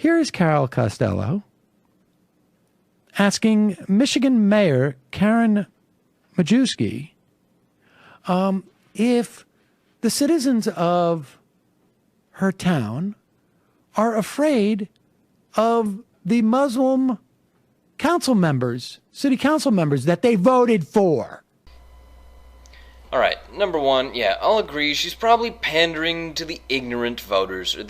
Here is Carol Costello asking Michigan Mayor Karen Majewski if the citizens of her town are afraid of the Muslim council members, city council members that they voted for. Alright, number one, yeah, I'll agree, she's probably pandering to the ignorant voters, or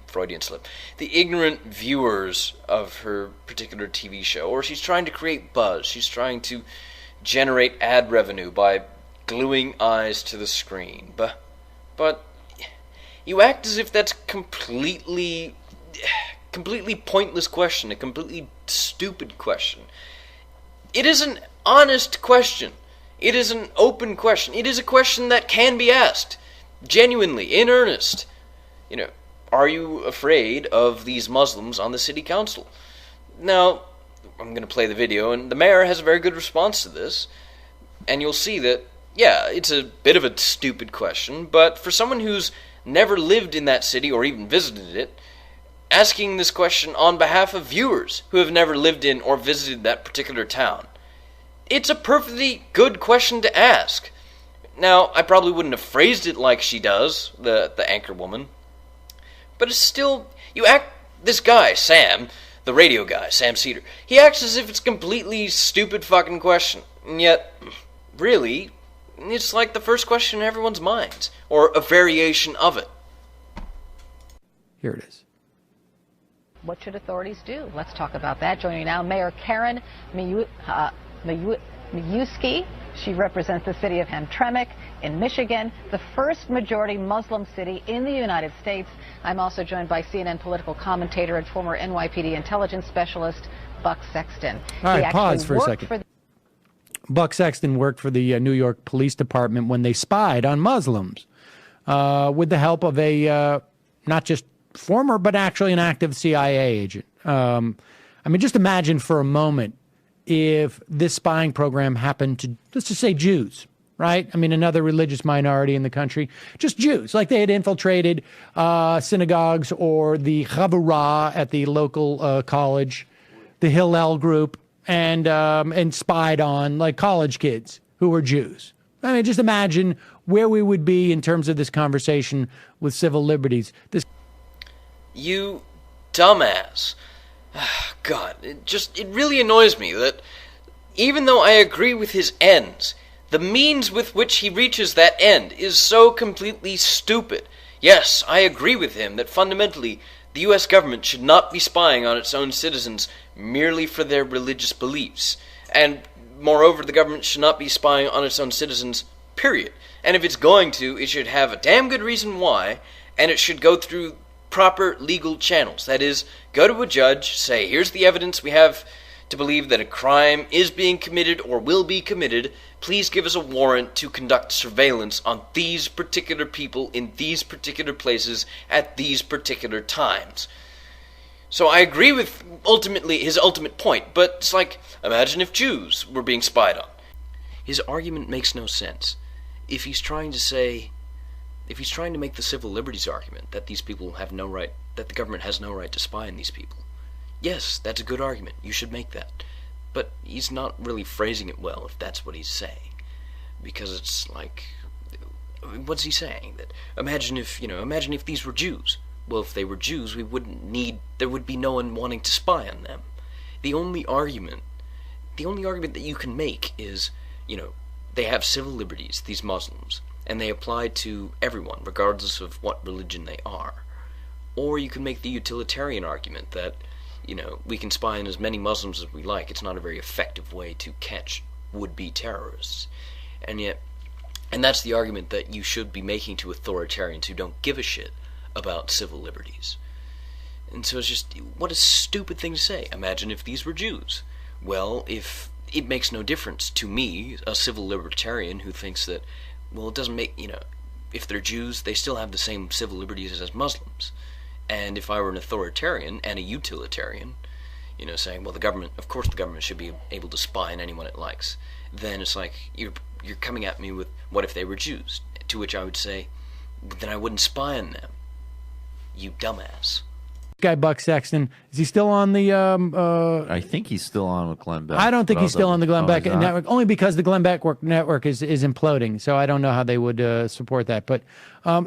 Freudian slip, the ignorant viewers of her particular TV show, or she's trying to create buzz, she's trying to generate ad revenue by gluing eyes to the screen, but you act as if that's completely pointless question, a completely stupid question. It is an honest question. It is an open question. It is a question that can be asked, genuinely, in earnest. Are you afraid of these Muslims on the city council? Now, I'm going to play the video, and the mayor has a very good response to this, and you'll see that, yeah, it's a bit of a stupid question, but for someone who's never lived in that city or even visited it, asking this question on behalf of viewers who have never lived in or visited that particular town, it's a perfectly good question to ask. Now, I probably wouldn't have phrased it like she does, the anchor woman, but it's still, this guy, Sam, the radio guy, Sam Seder, he acts as if it's a completely stupid fucking question, and yet, really, it's like the first question in everyone's minds, or a variation of it. Here it is. What should authorities do? Let's talk about that. Joining me now, Mayor Karen Majewski. She represents the city of Hamtramck in Michigan, the first majority Muslim city in the United States. I'm also joined by CNN political commentator and former NYPD intelligence specialist, Buck Sexton. All right, pause for a second. Buck Sexton worked for the New York Police Department when they spied on Muslims with the help of a not just former, but actually an active CIA agent. Just imagine for a moment if this spying program happened to, let's just say, Jews, right? Another religious minority in the country, just Jews, like they had infiltrated synagogues or the Chavurah at the local college, the Hillel group, and spied on like college kids who were Jews. Just imagine where we would be in terms of this conversation with civil liberties. You dumbass. God, it really annoys me that even though I agree with his ends, the means with which he reaches that end is so completely stupid. Yes, I agree with him that fundamentally the U.S. government should not be spying on its own citizens merely for their religious beliefs. And moreover, the government should not be spying on its own citizens, period. And if it's going to, it should have a damn good reason why, and it should go through proper legal channels. That is, go to a judge, say, here's the evidence we have to believe that a crime is being committed or will be committed. Please give us a warrant to conduct surveillance on these particular people in these particular places at these particular times. So I agree with his ultimate point, but it's like, imagine if Jews were being spied on. His argument makes no sense. If he's trying to make the civil liberties argument that these people have no right, that the government has no right to spy on these people, yes, that's a good argument. You should make that. But he's not really phrasing it well if that's what he's saying. Because it's like, what's he saying? That imagine if these were Jews. Well, if they were Jews, there would be no one wanting to spy on them. The only argument that you can make is, they have civil liberties, these Muslims, and they apply to everyone, regardless of what religion they are. Or you can make the utilitarian argument that, we can spy on as many Muslims as we like. It's not a very effective way to catch would-be terrorists. And that's the argument that you should be making to authoritarians who don't give a shit about civil liberties. And so it's just, what a stupid thing to say. Imagine if these were Jews. Well, if it makes no difference to me, a civil libertarian who thinks that, well, it doesn't make, if they're Jews, they still have the same civil liberties as Muslims. And if I were an authoritarian and a utilitarian, saying, well, of course the government should be able to spy on anyone it likes, then it's like, you're coming at me with, what if they were Jews? To which I would say, then I wouldn't spy on them. You dumbass. guy Buck Sexton, is he still on the I think he's still on with Glenn Beck. I don't think he's still on the Glenn Beck he's not? network, only because the Glenn Beck network is imploding. So I don't know how they would support that. But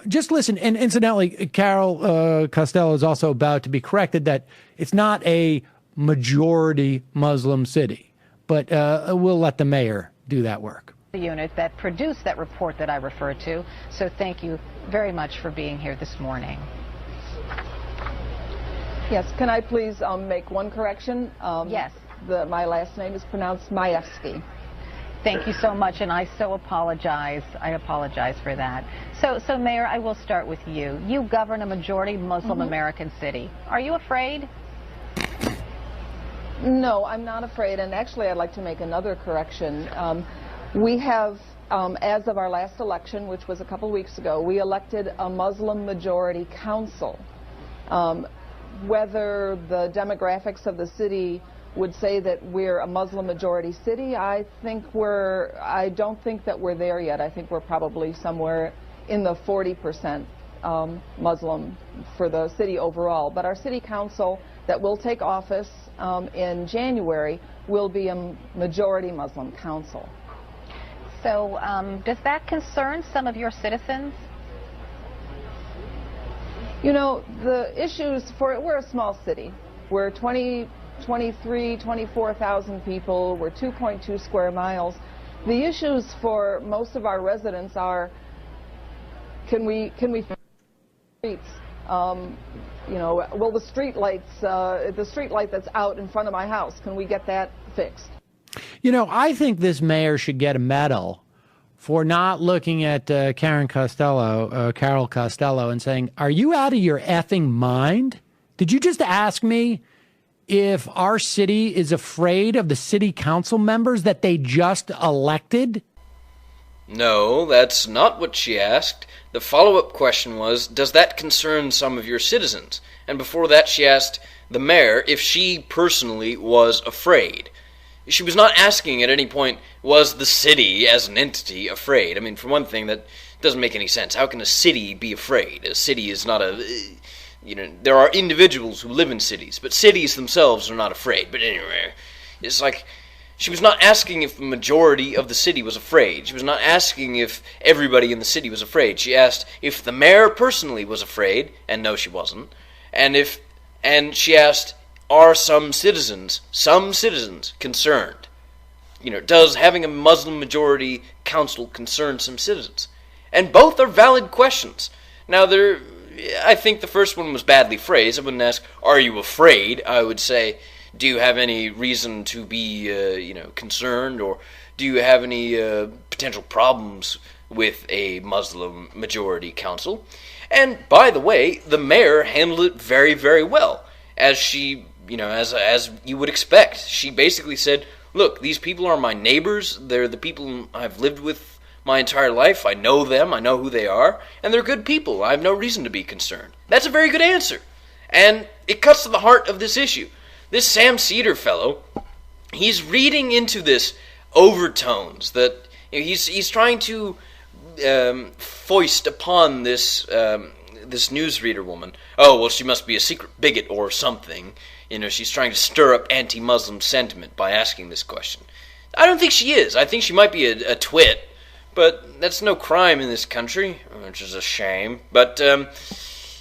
just listen. And incidentally, Carol Costello is also about to be corrected that it's not a majority Muslim city. But we'll let the mayor do that work. The unit that produced that report that I referred to. So thank you very much for being here this morning. Yes, can I please make one correction? Yes. My last name is pronounced Maevsky. Thank you so much, and I so apologize. I apologize for that. So Mayor, I will start with you. You govern a majority Muslim American city. Are you afraid? No, I'm not afraid, and actually I'd like to make another correction. We have, as of our last election, which was a couple weeks ago, we elected a Muslim majority council. Whether the demographics of the city would say that we're a Muslim majority city, I don't think that we're there yet. I think we're probably somewhere in the 40% Muslim for the city overall. But our city council that will take office in January will be a majority Muslim council. So does that concern some of your citizens? You know, the issues we're a small city. We're 24,000 people. We're 2.2 square miles. The issues for most of our residents are, can we streets? You know, will the street lights, the street light that's out in front of my house, can we get that fixed? You know, I think this mayor should get a medal for not looking at Carol Costello, and saying, are you out of your effing mind? Did you just ask me if our city is afraid of the city council members that they just elected? No, that's not what she asked. The follow-up question was, does that concern some of your citizens? And before that she asked the mayor if she personally was afraid. She was not asking at any point, was the city as an entity afraid? I mean, for one thing, that doesn't make any sense. How can a city be afraid? A city is not there are individuals who live in cities, but cities themselves are not afraid. But anyway, it's like, she was not asking if the majority of the city was afraid. She was not asking if everybody in the city was afraid. She asked if the mayor personally was afraid, and no, she wasn't. And she asked, are some citizens concerned? You know, does having a Muslim majority council concern some citizens? And both are valid questions. Now, I think the first one was badly phrased. I wouldn't ask, are you afraid? I would say, do you have any reason to be, concerned? Or do you have any potential problems with a Muslim majority council? And, by the way, the mayor handled it very, very well. As she, as you would expect. She basically said, look, these people are my neighbors. They're the people I've lived with my entire life. I know them. I know who they are. And they're good people. I have no reason to be concerned. That's a very good answer. And it cuts to the heart of this issue. This Sam Seder fellow, he's reading into this overtones that he's trying to foist upon this newsreader woman. Oh, well, she must be a secret bigot or something. She's trying to stir up anti-Muslim sentiment by asking this question. I don't think she is. I think she might be a twit, but that's no crime in this country, which is a shame. But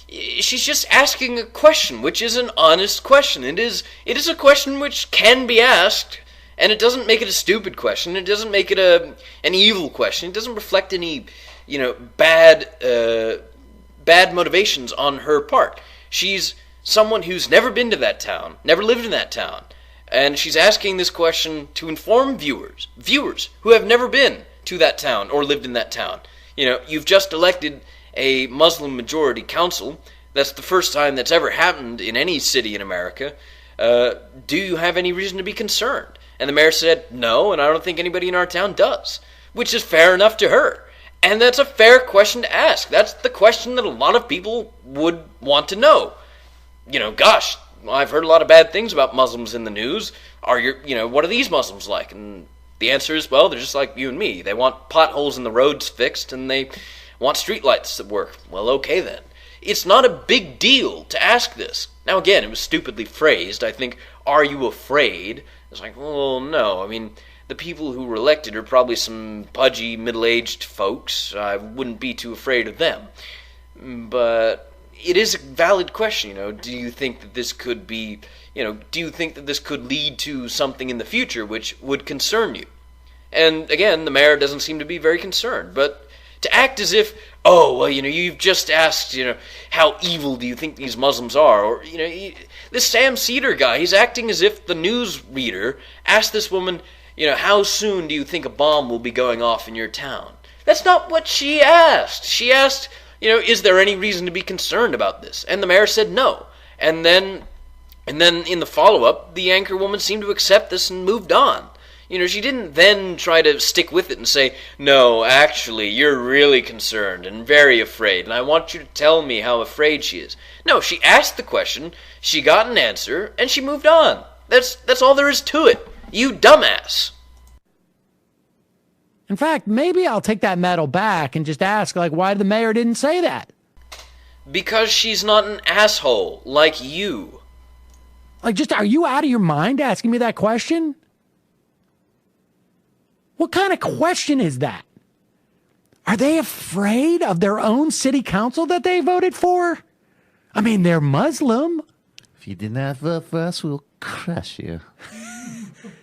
she's just asking a question, which is an honest question. It is a question which can be asked, and it doesn't make it a stupid question. It doesn't make it an evil question. It doesn't reflect any, bad motivations on her part. She's someone who's never been to that town, never lived in that town, and she's asking this question to inform viewers who have never been to that town or lived in that town. You've just elected a Muslim majority council. That's the first time that's ever happened in any city in America. Do you have any reason to be concerned? And the mayor said, no, and I don't think anybody in our town does, which is fair enough to her. And that's a fair question to ask. That's the question that a lot of people would want to know. Gosh, I've heard a lot of bad things about Muslims in the news. What are these Muslims like? And the answer is, well, they're just like you and me. They want potholes in the roads fixed, and they want streetlights that work. Well, okay then. it's not a big deal to ask this. Now again, it was stupidly phrased. I think, are you afraid? It's like, well, no. I mean, the people who were elected are probably some pudgy, middle-aged folks. I wouldn't be too afraid of them. But it is a valid question, do you think that this could be, do you think that this could lead to something in the future which would concern you? And again, the mayor doesn't seem to be very concerned, but to act as if, oh, well, you've just asked, how evil do you think these Muslims are? Or, this Sam Seder guy, he's acting as if the news reader asked this woman, how soon do you think a bomb will be going off in your town? That's not what she asked. She asked, is there any reason to be concerned about this? And the mayor said no. And then in the follow-up, the anchor woman seemed to accept this and moved on. She didn't then try to stick with it and say, no, actually, you're really concerned and very afraid, and I want you to tell me how afraid she is. No, she asked the question, she got an answer, and she moved on. That's all there is to it. You dumbass. In fact, maybe I'll take that medal back and just ask, why the mayor didn't say that? Because she's not an asshole like you. Are you out of your mind asking me that question? What kind of question is that? Are they afraid of their own city council that they voted for? I mean, they're Muslim. If you did not vote for us, we'll crush you.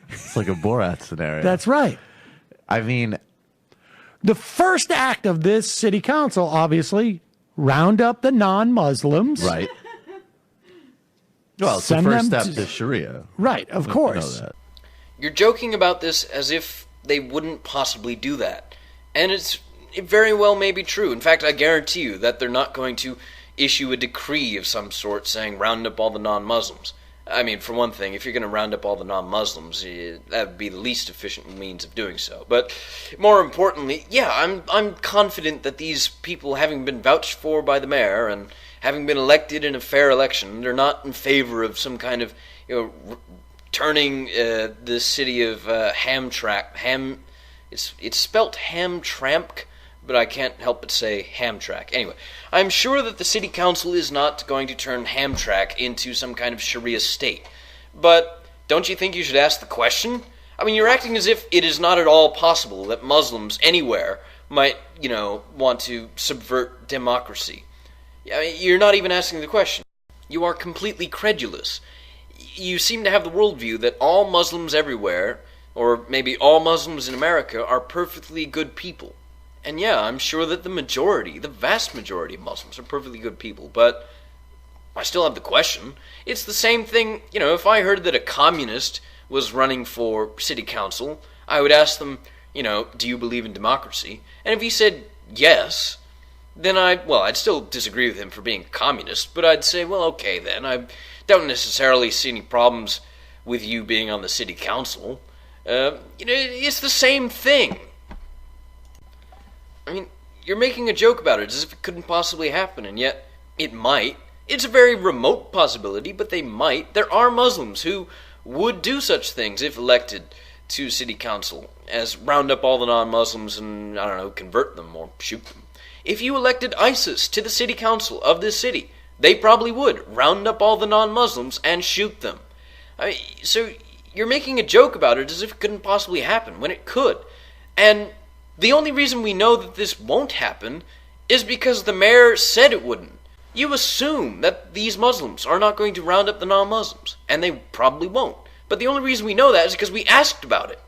It's like a Borat scenario. That's right. I mean, the first act of this city council, obviously, round up the non-Muslims. Right. Well, it's the first step to Sharia. Right, of course. You're joking about this as if they wouldn't possibly do that. And it very well may be true. In fact, I guarantee you that they're not going to issue a decree of some sort saying round up all the non-Muslims. I mean, for one thing, if you're going to round up all the non-Muslims, that would be the least efficient means of doing so. But more importantly, yeah, I'm confident that these people, having been vouched for by the mayor and having been elected in a fair election, they're not in favor of some kind of, turning the city of it's spelt Hamtramck, but I can't help but say Hamtramck. Anyway, I'm sure that the city council is not going to turn Hamtramck into some kind of Sharia state. But don't you think you should ask the question? I mean, you're acting as if it is not at all possible that Muslims anywhere might, want to subvert democracy. I mean, you're not even asking the question. You are completely credulous. You seem to have the worldview that all Muslims everywhere, or maybe all Muslims in America, are perfectly good people. And yeah, I'm sure that the vast majority of Muslims are perfectly good people, but I still have the question. It's the same thing, if I heard that a communist was running for city council, I would ask them, do you believe in democracy? And if he said yes, then I'd still disagree with him for being a communist, but I'd say, well, okay then, I don't necessarily see any problems with you being on the city council. It's the same thing. I mean, you're making a joke about it as if it couldn't possibly happen, and yet it might. It's a very remote possibility, but they might. There are Muslims who would do such things if elected to city council, as round up all the non-Muslims and, convert them or shoot them. If you elected ISIS to the city council of this city, they probably would round up all the non-Muslims and shoot them. So you're making a joke about it as if it couldn't possibly happen, when it could. And the only reason we know that this won't happen is because the mayor said it wouldn't. You assume that these Muslims are not going to round up the non-Muslims, and they probably won't. But the only reason we know that is because we asked about it.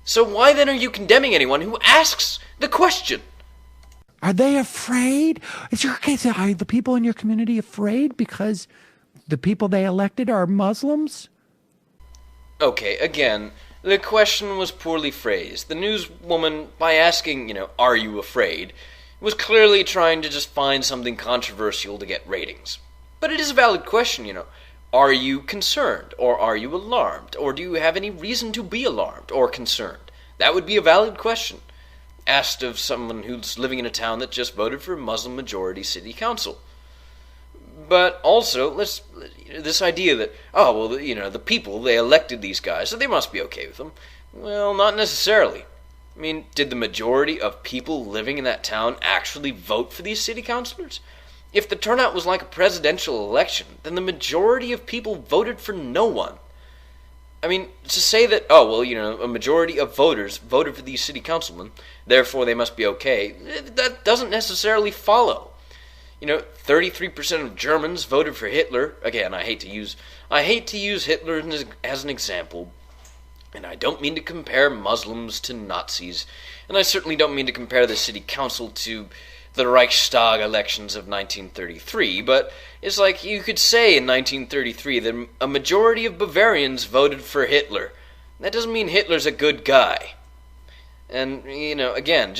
So why then are you condemning anyone who asks the question? Are they afraid? Are the people in your community afraid because the people they elected are Muslims? Okay, again, the question was poorly phrased. The newswoman, by asking, are you afraid, was clearly trying to just find something controversial to get ratings. But it is a valid question, Are you concerned? Or are you alarmed? Or do you have any reason to be alarmed or concerned? That would be a valid question, asked of someone who's living in a town that just voted for a Muslim-majority city council. But also, this idea that, the people, they elected these guys, so they must be okay with them. Well, not necessarily. I mean, did the majority of people living in that town actually vote for these city councilors? If the turnout was like a presidential election, then the majority of people voted for no one. I mean, to say that, oh, well, you know, a majority of voters voted for these city councilmen, therefore they must be okay, that doesn't necessarily follow. You know, 33% of Germans voted for Hitler. Again, I hate to use Hitler as an example, and I don't mean to compare Muslims to Nazis, and I certainly don't mean to compare the city council to the Reichstag elections of 1933, but it's like you could say in 1933 that a majority of Bavarians voted for Hitler. That doesn't mean Hitler's a good guy. And, you know, again,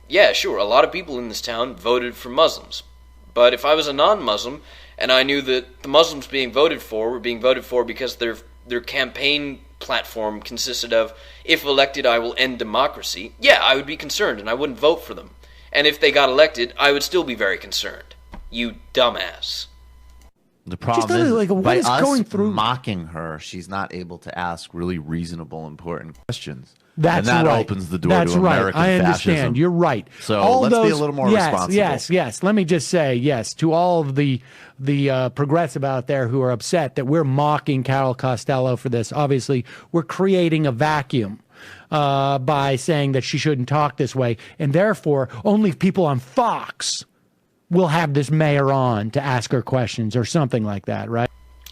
yeah, sure, a lot of people in this town voted for Muslims. But if I was a non-Muslim, and I knew that the Muslims being voted for were being voted for because their campaign platform consisted of, if elected, I will end democracy, yeah, I would be concerned, and I wouldn't vote for them. And if they got elected, I would still be very concerned. You dumbass. The problem is, like, by us going through mocking her, she's not able to ask really reasonable, important questions. That's and that right. opens the door That's to right. American I understand. fascism. You're right. So all let's those, be a little more responsible. Yes. Let me just say, yes, to all of the progressive out there who are upset that we're mocking Carol Costello for this. Obviously, we're creating a vacuum by saying that she shouldn't talk this way, and therefore only people on Fox will have this mayor on to ask her questions or something like that, right?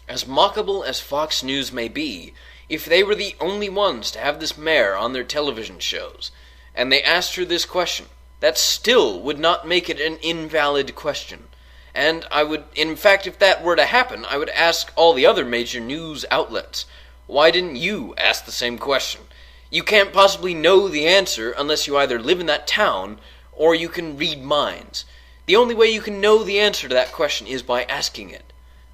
As mockable as Fox News may be, if they were the only ones to have this mayor on their television shows, and they asked her this question, that still would not make it an invalid question. And I would, in fact, if that were to happen, I would ask all the other major news outlets, why didn't you ask the same question? You can't possibly know the answer unless you either live in that town or you can read minds. The only way you can know the answer to that question is by asking it,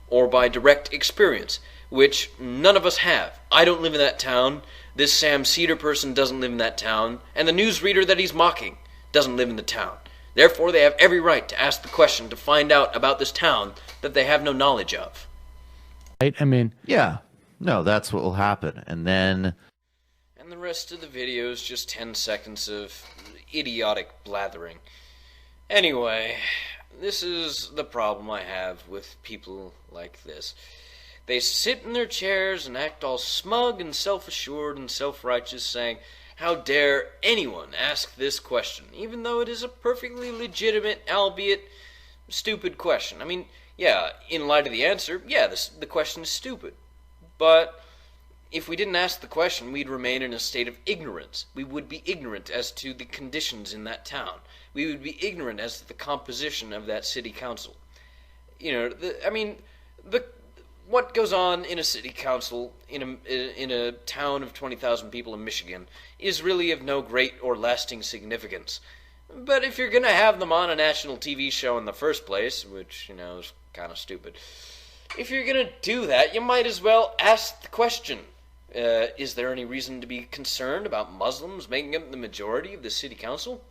or by direct experience, which none of us have. I don't live in that town, this Sam Seder person doesn't live in that town, and the newsreader that he's mocking doesn't live in the town. Therefore, they have every right to ask the question to find out about this town that they have no knowledge of. Right? I mean... Yeah. No, that's what will happen. And then... And the rest of the video is just 10 seconds of idiotic blathering. Anyway, this is the problem I have with people like this. They sit in their chairs and act all smug and self-assured and self-righteous, saying, how dare anyone ask this question, even though it is a perfectly legitimate, albeit stupid question. I mean, yeah, in light of the answer, yeah, the question is stupid. But if we didn't ask the question, we'd remain in a state of ignorance. We would be ignorant as to the conditions in that town. We would be ignorant as to the composition of that city council. You know, what goes on in a city council in a town of 20,000 people in Michigan is really of no great or lasting significance. But if you're going to have them on a national TV show in the first place, which, you know, is kind of stupid, if you're going to do that, you might as well ask the question. Is there any reason to be concerned about Muslims making up the majority of the city council?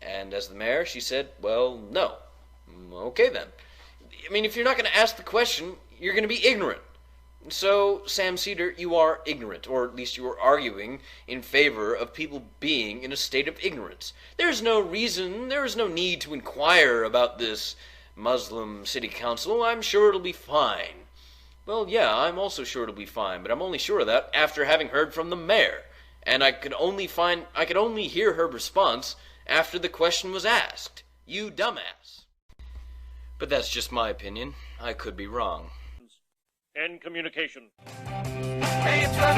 And as the mayor, she said, well, no. Okay, then. I mean, if you're not going to ask the question, you're going to be ignorant. So, Sam Seder, you are ignorant, or at least you are arguing in favor of people being in a state of ignorance. There is no need to inquire about this Muslim city council. I'm sure it'll be fine. Well, yeah, I'm also sure it'll be fine, but I'm only sure of that after having heard from the mayor. And I could only hear her response after the question was asked. You dumbass. But that's just my opinion. I could be wrong. End communication. It's the